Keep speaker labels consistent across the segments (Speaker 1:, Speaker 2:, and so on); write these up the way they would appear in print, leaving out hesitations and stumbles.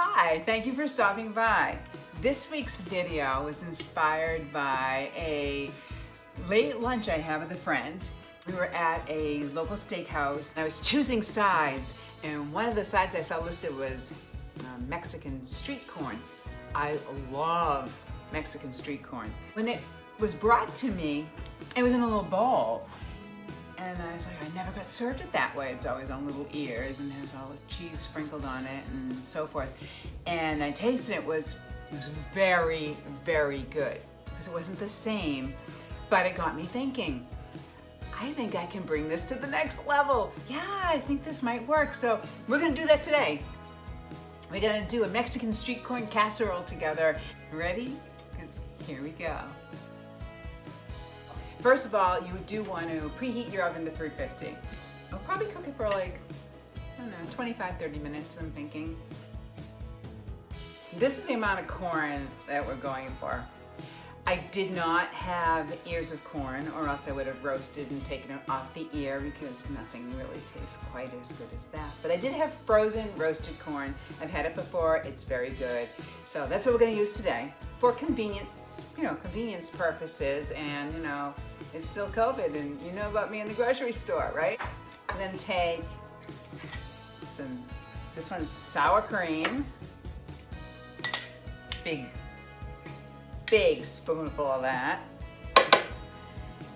Speaker 1: Hi, thank you for stopping by. This week's video was inspired by a late lunch I had with a friend. We were at a local steakhouse. I was choosing sides, and one of the sides I saw listed was Mexican street corn. I love Mexican street corn. When it was brought to me, it was in a little bowl. And I was like, I never got served it that way. It's always on little ears and has all the cheese sprinkled on it and so forth. And I tasted it, it was very, very good. Because it wasn't the same, but it got me thinking, I think I can bring this to the next level. Yeah, I think this might work. So we're gonna do that today. We're gonna do a Mexican street corn casserole together. Ready? Because here we go. First of all, you do want to preheat your oven to 350. I'll probably cook it for like, I don't know, 25, 30 minutes, I'm thinking. This is the amount of corn that we're going for. I did not have ears of corn, or else I would have roasted and taken it off the ear because nothing really tastes quite as good as that. But I did have frozen roasted corn. I've had it before, it's very good. So that's what we're gonna use today for convenience, convenience purposes, and it's still COVID, and you know about me in the grocery store, right? I'm gonna take this one's sour cream, big spoonful of that,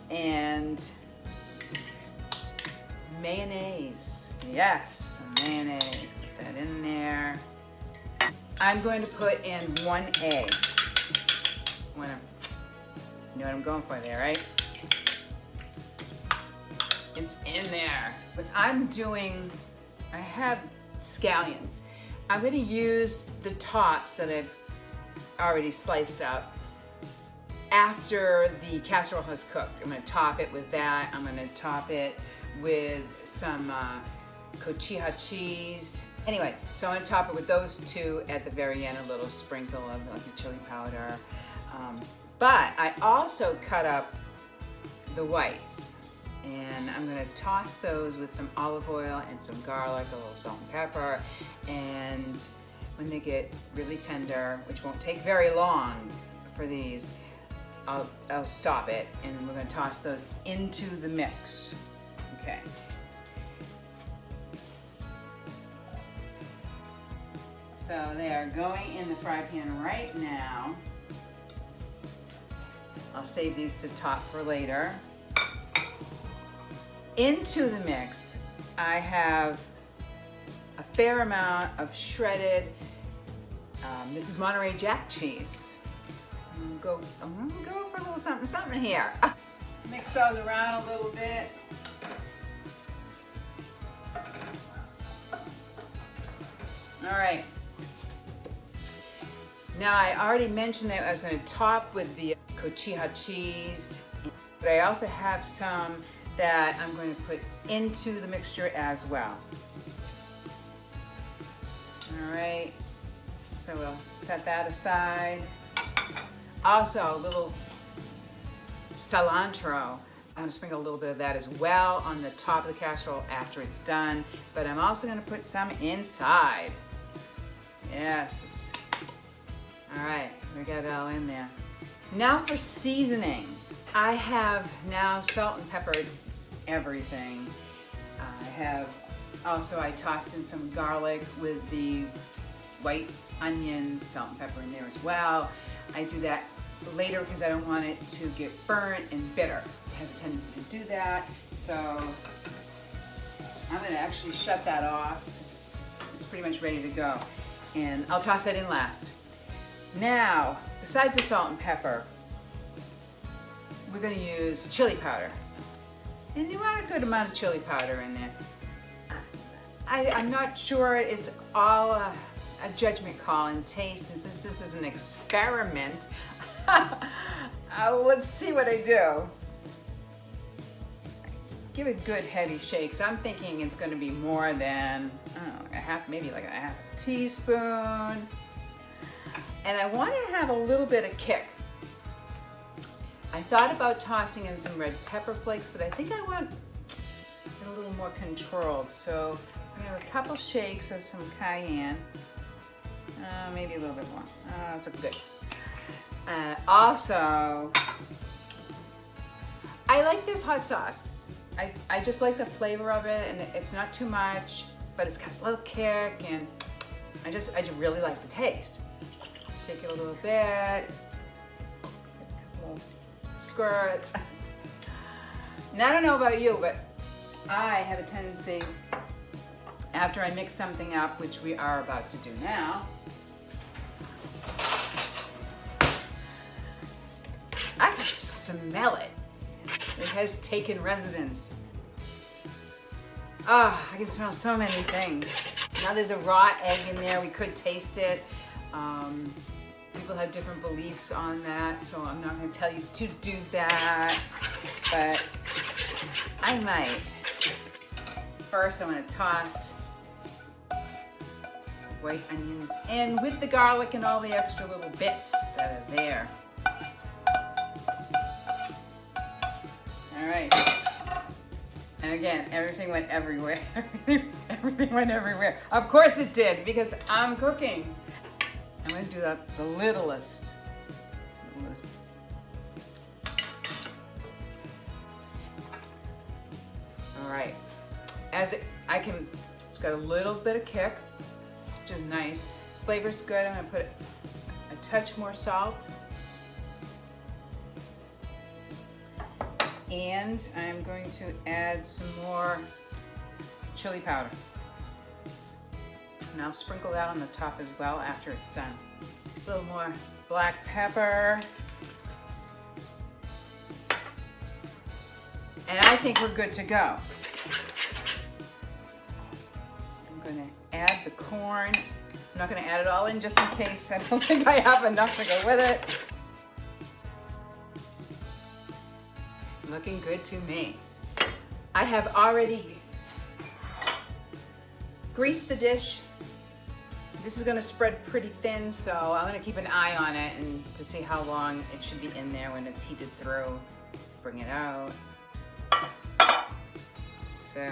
Speaker 1: and mayonnaise. Yes, mayonnaise. Put that in there. I'm going to put in 1 egg. You know what I'm going for there, right? It's in there. But I have scallions. I'm gonna use the tops that I've already sliced up after the casserole has cooked. I'm gonna top it with that. I'm gonna top it with some Cholula cheese. Anyway, so I'm gonna top it with those two at the very end, a little sprinkle of like a chili powder. But I also cut up the whites, and I'm gonna toss those with some olive oil and some garlic, a little salt and pepper, and when they get really tender, which won't take very long for these, I'll stop it, and we're gonna toss those into the mix. Okay. So they are going in the fry pan right now. I'll save these to top for later. Into the mix, I have a fair amount of shredded, this is Monterey Jack cheese. I'm gonna go for a little something here. Mix those around a little bit. All right. Now, I already mentioned that I was going to top with the Cholula cheese, but I also have some that I'm going to put into the mixture as well. All right, so we'll set that aside. Also, a little cilantro. I'm going to sprinkle a little bit of that as well on the top of the casserole after it's done, but I'm also going to put some inside. Yes. All right, we got it all in there. Now for seasoning. I have now salt and peppered everything. I tossed in some garlic with the white onions, salt and pepper in there as well. I do that later because I don't want it to get burnt and bitter. It has a tendency to do that. So I'm gonna actually shut that off because it's pretty much ready to go. And I'll toss that in last. Now, besides the salt and pepper, we're going to use chili powder. And you want a good amount of chili powder in there. I'm not sure, it's all a judgment call and taste, and since this is an experiment, let's see what I do. Give it a good heavy shake. So I'm thinking it's going to be more than, maybe like a half a teaspoon. And I want to have a little bit of kick. I thought about tossing in some red pepper flakes, but I think I want it a little more controlled. So I'm gonna have a couple shakes of some cayenne. maybe a little bit more. That's good. Also, I like this hot sauce. I just like the flavor of it, and it's not too much, but it's got a little kick, and I just really like the taste. Shake it a little bit. Little squirts. And I don't know about you, but I have a tendency, after I mix something up, which we are about to do now, I can smell it. It has taken residence. Oh, I can smell so many things. Now there's a raw egg in there. We could taste it. People have different beliefs on that, so I'm not going to tell you to do that, but I might. First, I'm going to toss white onions in with the garlic and all the extra little bits that are there. All right. And again, everything went everywhere. Everything went everywhere. Of course it did, because I'm cooking. I'm going to do that the littlest. All right. It's got a little bit of kick, which is nice. Flavor's good. I'm going to put a touch more salt. And I'm going to add some more chili powder. And I'll sprinkle that on the top as well after it's done. A little more black pepper. And I think we're good to go. I'm going to add the corn. I'm not going to add it all in just in case. I don't think I have enough to go with it. Looking good to me. I have already greased the dish. This is going to spread pretty thin, so I'm going to keep an eye on it and to see how long it should be in there when it's heated through. Bring it out. So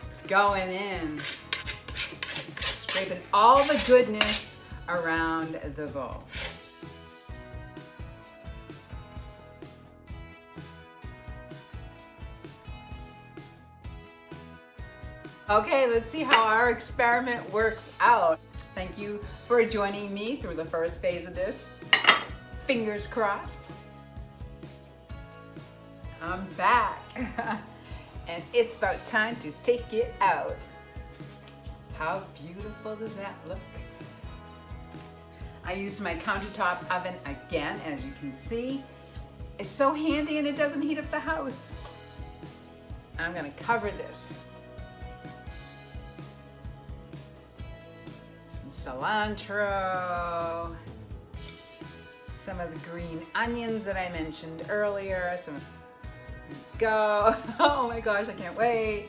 Speaker 1: it's going in. Scraping all the goodness around the bowl. Okay, let's see how our experiment works out. Thank you for joining me through the first phase of this. Fingers crossed. I'm back. And it's about time to take it out. How beautiful does that look? I used my countertop oven again, as you can see. It's so handy and it doesn't heat up the house. I'm gonna cover this. Cilantro, some of the green onions that I mentioned earlier, go. Oh my gosh, I can't wait.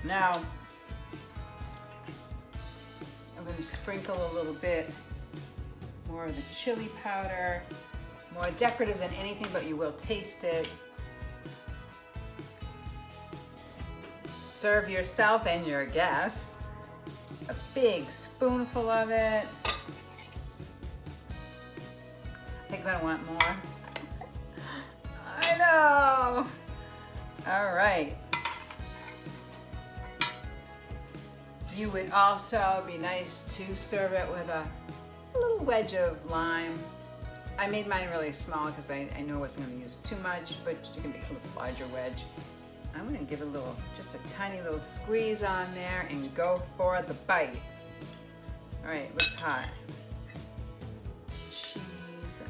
Speaker 1: Now, I'm going to sprinkle a little bit more of the chili powder, more decorative than anything, but you will taste it. Serve yourself and your guests. A big spoonful of it. I think I want more. I know. All right. You would also be nice to serve it with a little wedge of lime. I made mine really small because I knew I wasn't going to use too much, but you can make a little larger wedge. I'm going to give it just a tiny little squeeze on there and go for the bite. All right, looks hot. Cheese,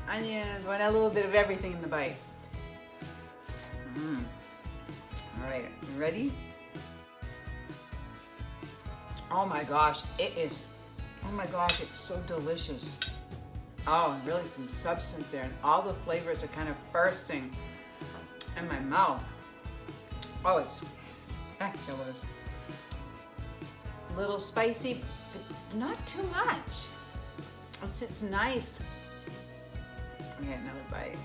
Speaker 1: onions, want a little bit of everything in the bite. All right, you ready? Oh my gosh, it's so delicious. Oh, and really some substance there, and all the flavors are kind of bursting in my mouth. Oh, it's fabulous. A little spicy, but not too much. It's nice. Okay, another bite.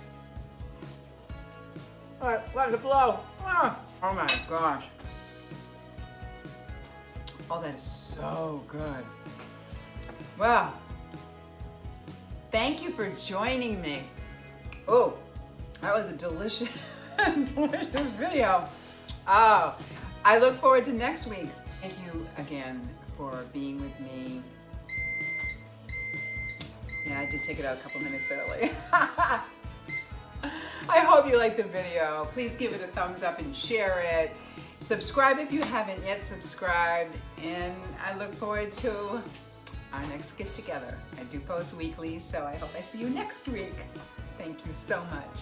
Speaker 1: Oh, let it blow. Oh my gosh. Oh, that is so good. Well, thank you for joining me. Oh, that was a delicious, delicious video. Oh, I look forward to next week. Thank you again for being with me. Yeah, I did take it out a couple minutes early. I hope you liked the video. Please give it a thumbs up and share it. Subscribe if you haven't yet subscribed. And I look forward to our next get together. I do post weekly, so I hope I see you next week. Thank you so much.